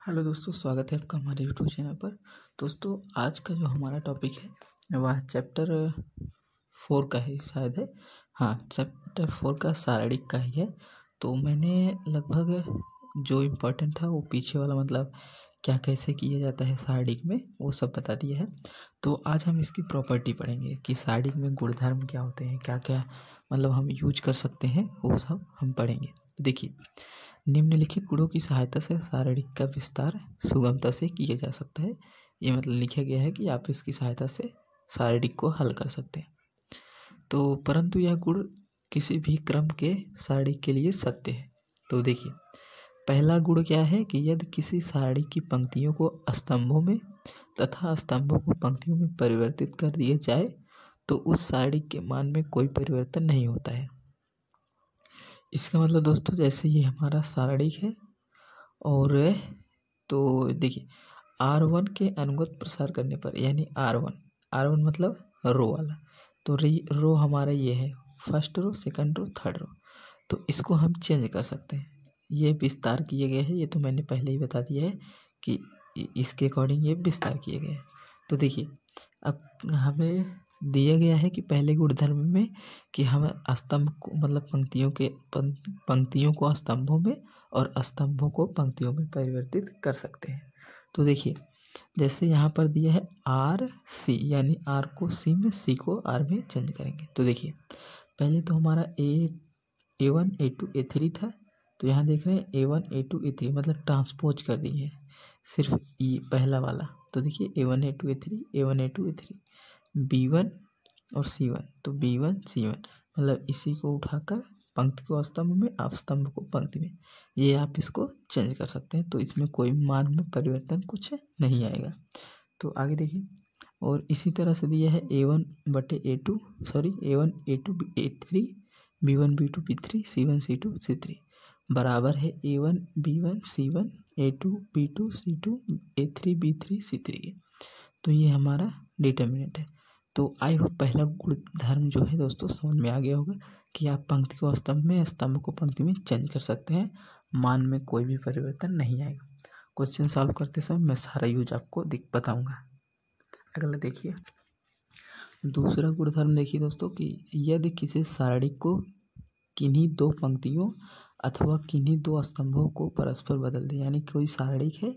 Hello दोस्तों, स्वागत है आपका हमारे यूट्यूब चैनल पर। दोस्तों, आज का जो हमारा टॉपिक है वह चैप्टर 4 का ही शायद है। हाँ, चैप्टर 4 का शारीरिक का ही है। तो मैंने लगभग जो इम्पोर्टेंट था वो पीछे वाला, मतलब क्या कैसे किया जाता है शारीरिक में, वो सब बता दिया है। तो आज हम इसकी प्रॉपर्टी पढ़ेंगे कि शारीरिक में गुणधर्म क्या होते हैं, क्या क्या मतलब हम यूज कर सकते हैं, वो सब हम पढ़ेंगे। देखिए, निम्नलिखित गुणों की सहायता से शारीरिक का विस्तार सुगमता से किया जा सकता है। ये मतलब लिखा गया है कि आप इसकी सहायता से शारीरिक को हल कर सकते हैं। तो परंतु यह गुण किसी भी क्रम के शारीरिक के लिए सत्य है। तो देखिए, पहला गुण क्या है कि यदि किसी सारणी की पंक्तियों को स्तंभों में तथा स्तंभों को पंक्तियों में परिवर्तित कर दिया जाए तो उस सारणी के मान में कोई परिवर्तन नहीं होता है। इसका मतलब दोस्तों, जैसे ये हमारा सारणिक है और तो देखिए, R1 के अनुगत प्रसार करने पर, यानी R1 मतलब रो वाला, तो रो हमारा ये है, first row, second row, third row. तो इसको हम चेंज कर सकते हैं। ये विस्तार किए गए हैं, ये तो मैंने पहले ही बता दिया है कि इसके अकॉर्डिंग ये विस्तार किए गए हैं। तो देखिए, अब हमें दिया गया है कि पहले गुणधर्म में कि हम स्तंभ को, मतलब पंक्तियों को स्तंभों में और स्तंभों को पंक्तियों में परिवर्तित कर सकते हैं। तो देखिए, जैसे यहाँ पर दिया है आर सी, यानी आर को सी में, सी को आर में चेंज करेंगे। तो देखिए, पहले तो हमारा A1 A2 A3 था। तो यहाँ देख रहे हैं A1 A2 A3 मतलब ट्रांसपोज कर दिए हैं सिर्फ ई पहला वाला। तो देखिए A1 A2 A3 A1 A2 A3 B1 और C1, तो B1 C1 मतलब इसी को उठाकर पंक्ति को स्तंभ में, आप स्तंभ को पंक्ति में, ये आप इसको चेंज कर सकते हैं। तो इसमें कोई मान में परिवर्तन कुछ नहीं आएगा। तो आगे देखिए, और इसी तरह से दिया है A1 बटे A2, sorry A1 A2 A3 B1 B2 B3 C1 C2 C3 बराबर है A1 B1 C1 A2 B2 C2 A3 B3 C3 के। तो ये हमारा डिटर्मिनेंट है। तो आई होप पहला गुणधर्म जो है दोस्तों समझ में आ गया होगा कि आप पंक्ति को स्तंभ में, स्तंभ को पंक्ति में चेंज कर सकते हैं, मान में कोई भी परिवर्तन नहीं आएगा। क्वेश्चन सॉल्व करते समय मैं सारा यूज आपको बताऊंगा। अगला देखिए, दूसरा गुणधर्म देखिए दोस्तों कि यदि किसी सारणी को किन्हीं दो पंक्तियों अथवा किन्हीं दो स्तंभों को परस्पर बदल दे, यानी कोई सारणी है,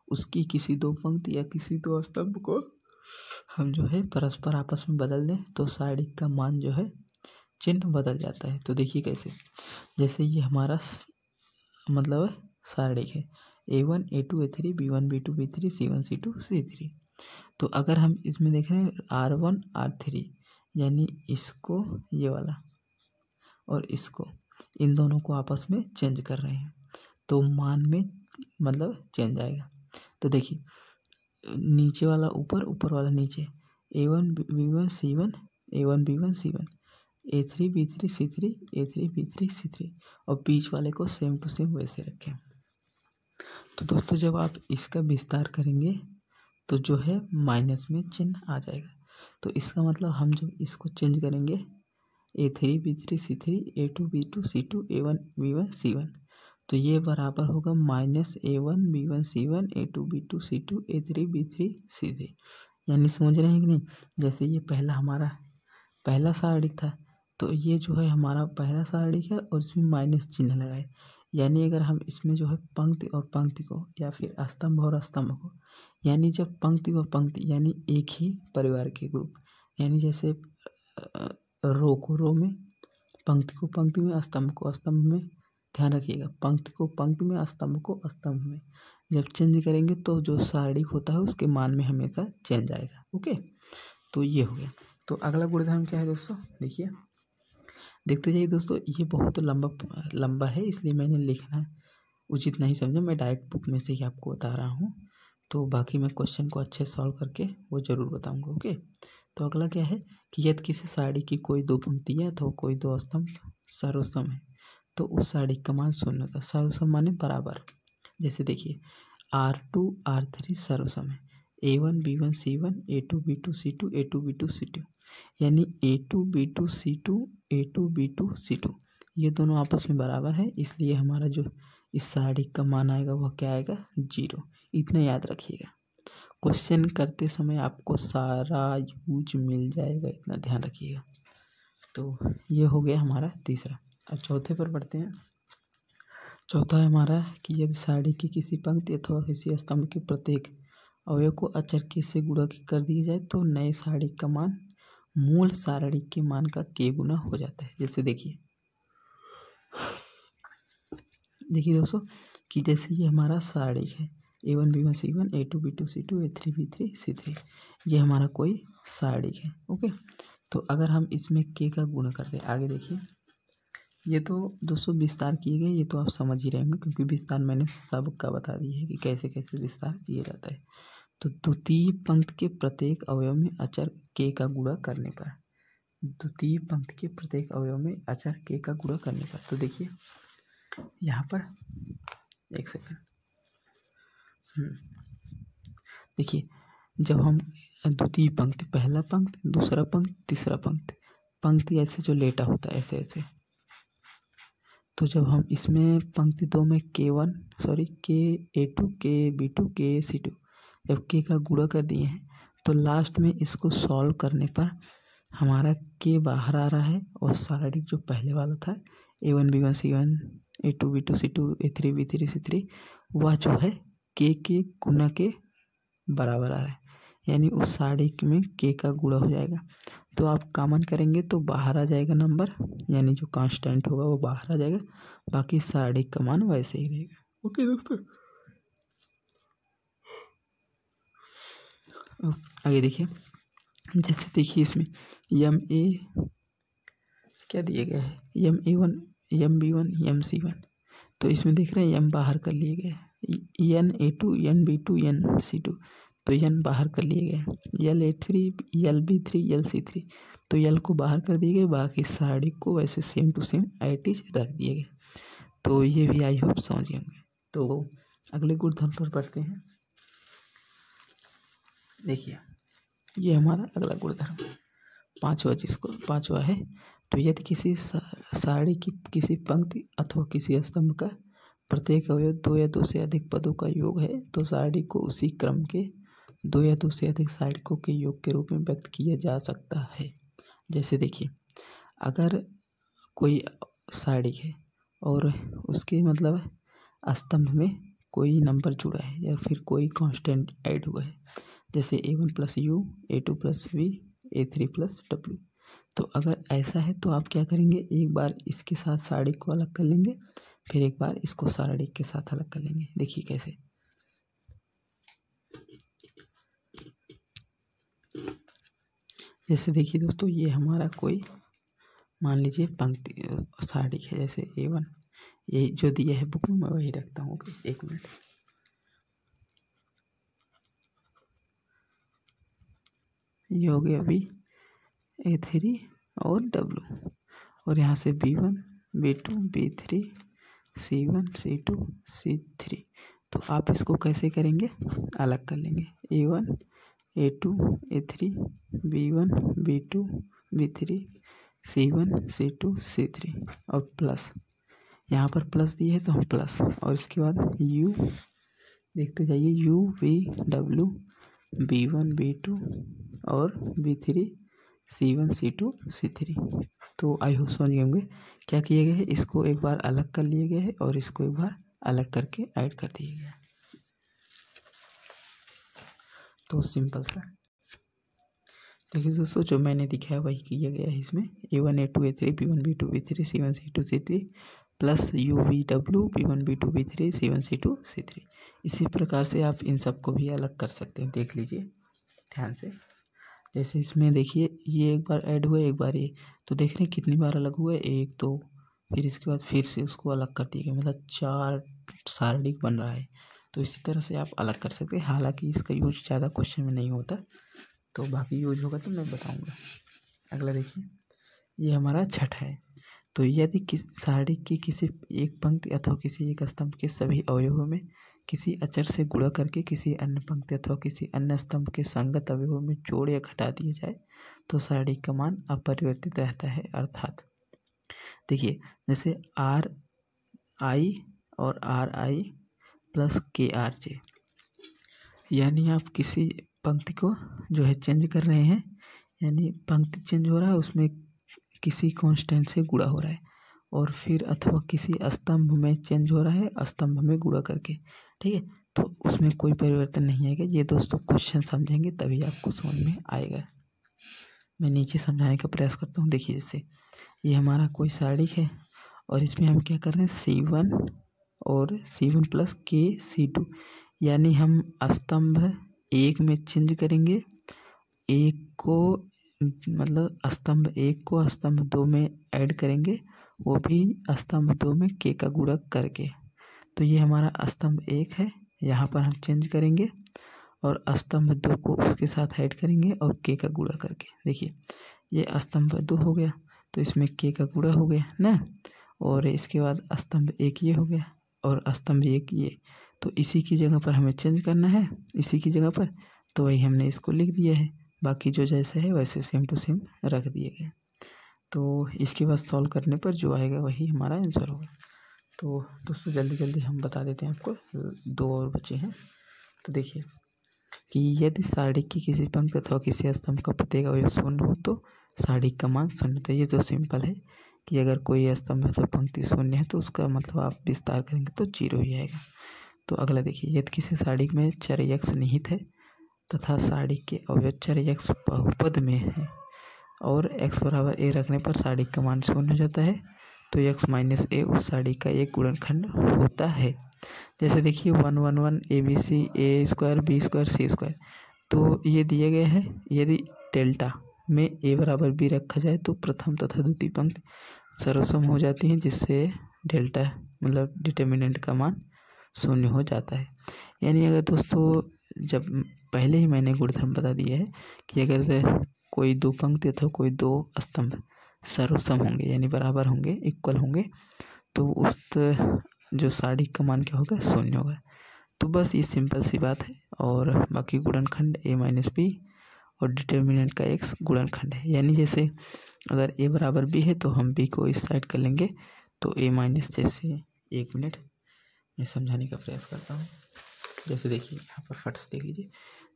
उसकी किसी दो पंक्ति या किसी दो स्तंभ को हम जो है परस्पर आपस में बदल दें तो सारणी का मान जो है, चिन्ह बदल जाता है। तो देखिए कैसे, जैसे ये हमारा मतलब सारणी है A1 A2 A3 B1 B2 B3 C1 C2 C3। तो अगर हम इसमें देख रहे हैं R1 R3, यानी इसको ये वाला और इसको, इन दोनों को आपस में चेंज कर रहे हैं, तो मान में मतलब चेंज आएगा। तो देखिए, नीचे वाला ऊपर, ऊपर वाला नीचे, A1 B1 C1 A1 B1 C1 A3 B3 C3 A3 B3 C3 और बीच वाले को सेम टू सेम वैसे रखें। तो दोस्तों, जब आप इसका विस्तार करेंगे तो जो है माइनस में चिन्ह आ जाएगा। तो इसका मतलब हम जब इसको चेंज करेंगे A3 B3 C3 A2 B2 C2 A1 B1 C1, तो ये बराबर होगा minus A1 B1 C1 A2 B2 C2 A3 B3 C3। यानी समझ रहे हैं कि नहीं, जैसे ये पहला हमारा पहला सारणी था, तो ये जो है हमारा पहला सारणी है और इसमें माइनस चिन्ह लगाए। यानी अगर हम इसमें जो है पंक्ति और पंक्ति को, या फिर स्तंभ और स्तंभ को, यानी जब पंक्ति व पंक्ति, यानी एक ही परिवार के ग्रुप, यानी जैसे रो को रो में, पंक्ति को पंक्ति में, स्तंभ को स्तंभ में, ध्यान रखिएगा, पंक्ति को पंक्ति में, स्तंभ को स्तंभ में जब चेंज करेंगे तो जो सारणी होता है उसके मान में हमेशा चेंज आएगा। ओके, तो ये हो गया। तो अगला गुणधर्म क्या है दोस्तों, देखिए, देखते जाइए दोस्तों, ये बहुत लंबा है, इसलिए मैंने लिखना उचित नहीं समझा, मैं डायरेक्ट बुक में से ही आपको बता रहा हूँ। तो बाकी मैं क्वेश्चन को अच्छे सॉल्व करके वो ज़रूर बताऊँगा। ओके, तो अगला क्या है कि यदि किसी सारणी की कोई दो पंक्तियाँ तो कोई दो स्तंभ सर्वसम है तो उस सारणी का मान शून्य होता है। सर्वसम माने बराबर। जैसे देखिए, R2 R3 सर्वसम है, A1 B1 C1 A2 B2 C2 A2 B2 C2, यानी A2 B2 C2 A2 B2 C2 ये दोनों आपस में बराबर है, इसलिए हमारा जो इस सारणी का मान आएगा वह क्या आएगा 0। इतना याद रखिएगा, क्वेश्चन करते समय आपको सारा यूज मिल जाएगा, इतना ध्यान रखिएगा। तो ये हो गया हमारा तीसरा। अब चौथे पर बढ़ते हैं। चौथा है हमारा कि यदि सारणी की किसी पंक्ति अथवा किसी स्तंभ के प्रत्येक अवयव को अचर के से गुणा कर दिया जाए तो नए सारणी का मान मूल सारणी के मान का k गुना हो जाता है। जैसे देखिए दोस्तों कि जैसे ये हमारा सारणी है A1 B1 C1 A2 B2 C2 A3 B3 C3, ये हमारा कोई सारणी है। ओके, तो अगर हम इसमें k का गुणा कर दें, आगे देखिए, ये तो दोस्तों विस्तार किए गए, ये तो आप समझ ही रहे होंगे क्योंकि विस्तार मैंने सबका बता दिया है कि कैसे कैसे विस्तार किया जाता है। तो द्वितीय पंक्ति के प्रत्येक अवयव में अचर k का गुणा करने पर, द्वितीय पंक्ति के प्रत्येक अवयव में अचर k का गुणा करने पर, तो देखिए यहाँ पर एक सेकंड, देखिए जब हम द्वितीय पंक्ति, पहला पंक्ति, दूसरा पंक्ति, तीसरा पंक्ति, पंक्ति ऐसे जो लेटा होता है ऐसे ऐसे, तो जब हम इसमें पंक्ति 2 में k A2 k B2 k C2 जब k का गुणा कर दिए हैं तो लास्ट में इसको सॉल्व करने पर हमारा k बाहर आ रहा है और सारणी जो पहले वाला था A1 B1 C1 A2 B2 C2 A3 B3 C3 वह जो है k के गुना के बराबर आ रहा है, यानी उस सारणी में k का गुणा हो जाएगा। तो आप कॉमन करेंगे तो बाहर आ जाएगा नंबर, यानी जो कांस्टेंट होगा वो बाहर आ जाएगा, बाकी सारणी का मान वैसे ही रहेगा। ओके दोस्तों, आगे देखिए, जैसे देखिए इसमें यम ए क्या दिया गया है, यम A1 यम B1 यम C1, तो इसमें देख रहे हैं यम बाहर कर लिए गए, यन A2 यन B2 यन C2, तो यन बाहर कर लिए गए, यल A3 यल B3 यल C3, तो यल को बाहर कर दिए गए, बाकी सारणी को वैसे same to same at is रख दिए गए। तो ये भी आई होप समझ गए होंगे। तो अगले गुणधर्म पर पढ़ते हैं। देखिए ये हमारा अगला गुणधर्म पांचवा है, तो यदि किसी सारणी की किसी पंक्ति अथवा किसी स्तंभ का प्रत्येक अवयव 2 या 2 से अधिक पदों का योग है तो सारणी को उसी क्रम के 2 या 2 से अधिक सारणिकों के योग के रूप में व्यक्त किया जा सकता है। जैसे देखिए, अगर कोई सारणी है और उसके मतलब स्तंभ में कोई नंबर जुड़ा है या फिर कोई कांस्टेंट ऐड हुआ है, जैसे A1 + U A2 + V A3 + W, तो अगर ऐसा है तो आप क्या करेंगे, एक बार इसके साथ सारणी को अलग कर लेंगे, फिर एक बार इसको सारणी के साथ अलग कर लेंगे। देखिए कैसे, जैसे देखिए दोस्तों, ये हमारा कोई मान लीजिए पंक्ति सारणी है, जैसे A1, यही जो दिया है बुक में मैं वही रखता हूँ। एक मिनट, ये हो गया अभी A3 और W, और यहाँ से B1 B2 B3 C1 C2 C3, तो आप इसको कैसे करेंगे, अलग कर लेंगे, A1 A2 A3 B1 B2 B3 C1 C2 C3 और प्लस, यहाँ पर प्लस दिए है तो हम प्लस, और इसके बाद U देखते जाइए U V W B1 B2 और B3 C1 C2 C3। तो आई होप समझ गए होंगे क्या किए गए हैं, इसको एक बार अलग कर लिए गए हैं और इसको एक बार अलग करके ऐड कर दिए गए। तो सिंपल सा देखिए दोस्तों, जो मैंने दिखाया वही किया गया है इसमें, A1 A2 A3 B1 B2 B3 C1 C2 C3 plus U V W B1 B2 B3 C1 C2 C3। इसी प्रकार से आप इन सब को भी अलग कर सकते हैं, देख लीजिए ध्यान से। जैसे इसमें देखिए, ये एक बार ऐड हुआ, एक बार ये, तो देख रहे हैं कितनी बार अलग हुआ है, 1 2, फिर इसके बाद फिर से उसको अलग कर दिया गया, मतलब 4 सारणी बन रहा है। तो इसी तरह से आप अलग कर सकते हैं, हालांकि इसका यूज ज़्यादा क्वेश्चन में नहीं होता, तो बाकी यूज होगा तो मैं बताऊंगा। अगला देखिए, ये हमारा छठा है, तो यदि किसी सारणी की किसी एक पंक्ति अथवा किसी एक स्तंभ के सभी अवयवों में किसी अचर से गुणा करके किसी अन्य पंक्ति अथवा किसी अन्य स्तंभ के संगत अवयवों में जोड़ या घटा दिया जाए तो सारणी का मान अपरिवर्तित रहता है। अर्थात देखिए, जैसे R I और RI प्लस KRJ। यानी आप किसी पंक्ति को जो है चेंज कर रहे हैं, यानी पंक्ति चेंज हो रहा है, उसमें किसी कांस्टेंट से गुणा हो रहा है, और फिर अथवा किसी स्तंभ में चेंज हो रहा है स्तंभ में गुणा करके, ठीक है। तो उसमें कोई परिवर्तन नहीं आएगा। ये दोस्तों क्वेश्चन समझेंगे तभी आपको समझ में आएगा। मैं नीचे समझाने का प्रयास करता हूँ। देखिए, जैसे ये हमारा कोई सारणी है और इसमें हम क्या कर रहे हैं, C1 और C1 प्लस KC2, यानी हम स्तंभ 1 में चेंज करेंगे, एक को मतलब स्तंभ 1 को स्तंभ 2 में ऐड करेंगे, वो भी स्तंभ 2 में K का गुणा करके। तो ये हमारा स्तंभ 1 है, यहाँ पर हम चेंज करेंगे और स्तंभ 2 को उसके साथ ऐड करेंगे और K का गुणा करके। देखिए, ये स्तंभ 2 हो गया तो इसमें K का गुणा हो गया ना, और इसके बाद स्तंभ 1 ये हो गया और स्तंभ 1 ये। तो इसी की जगह पर हमें चेंज करना है, इसी की जगह पर, तो वही हमने इसको लिख दिया है। बाकी जो जैसे है वैसे सेम टू सेम रख दिए गए। तो इसके बाद सॉल्व करने पर जो आएगा वही हमारा आंसर होगा। तो दोस्तों जल्दी जल्दी हम बता देते हैं आपको, 2 और बचे हैं। तो देखिए कि यदि सारणी की किसी पंक्ति अथवा किसी स्तंभ का प्रत्येक अवयव शून्य हो तो सारणी का मान शून्य। तो ये तो सिंपल है कि अगर कोई स्तंभ अथवा पंक्ति शून्य है तो उसका मतलब आप विस्तार करेंगे तो 0 ही आएगा। तो अगला देखिए, यदि किसी सारणी में चर x निहित है तथा सारणी के अवयव चर x बहुपद में है और x बराबर a रखने पर सारणी का मान शून्य हो जाता है, तो x माइनस a उस सारणी का एक गुणनखंड होता है। जैसे देखिए 1 1 1 ABC a square b square c square, तो ये दिए गए हैं। यदि डेल्टा में a बराबर b रखा जाए तो प्रथम तथा द्वितीय पंक्ति सर्वसम हो जाती हैं, जिससे डेल्टा मतलब डिटर्मिनेंट का मान शून्य हो जाता है। यानी अगर दोस्तों, जब पहले ही मैंने गुणधर्म बता दिया है कि अगर कोई 2 पंक्ति अथवा कोई 2 स्तंभ सर्वसम होंगे यानी बराबर होंगे, इक्वल होंगे, तो उस जो सारणी का मान क्या होगा, शून्य होगा। तो बस ये सिंपल सी बात है। और बाकी गुणनखंड a माइनस b और डिटर्मिनेंट का x गुणनखंड है। यानी जैसे अगर a बराबर b है तो हम b को इस साइड कर लेंगे, तो a माइनस, जैसे 1 मिनट मैं समझाने का प्रयास करता हूँ। जैसे देखिए यहाँ पर फट से देख लीजिए,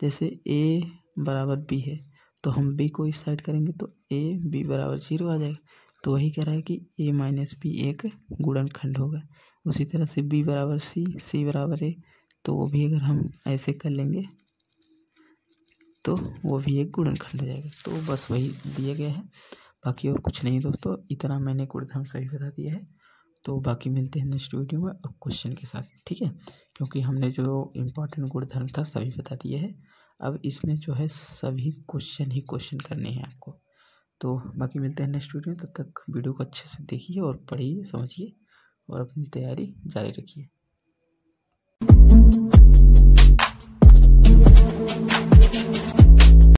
जैसे a बराबर b है तो हम b को इस साइड करेंगे तो a b बराबर 0 आ जाएगा। तो वही कह रहा है कि a माइनस b एक गुणनखंड होगा। उसी तरह से b बराबर c बराबर a, तो वो भी अगर हम ऐसे कर लेंगे तो वो भी एक गुणनखंड हो जाएगा। तो बस वही दिया गया है, बाकी और कुछ नहीं दोस्तों। इतना मैंने गुणधर्म सही बता दिया है। तो बाकी मिलते हैं नेक्स्ट वीडियो में और क्वेश्चन के साथ, ठीक है। क्योंकि हमने जो इम्पोर्टेंट गुणधर्म था सभी बता दिए है, अब इसमें जो है सभी क्वेश्चन ही क्वेश्चन करने हैं आपको। तो बाकी मिलते हैं नेक्स्ट वीडियो में। तब तक वीडियो को अच्छे से देखिए और पढ़िए, समझिए और अपनी तैयारी जारी रखिए।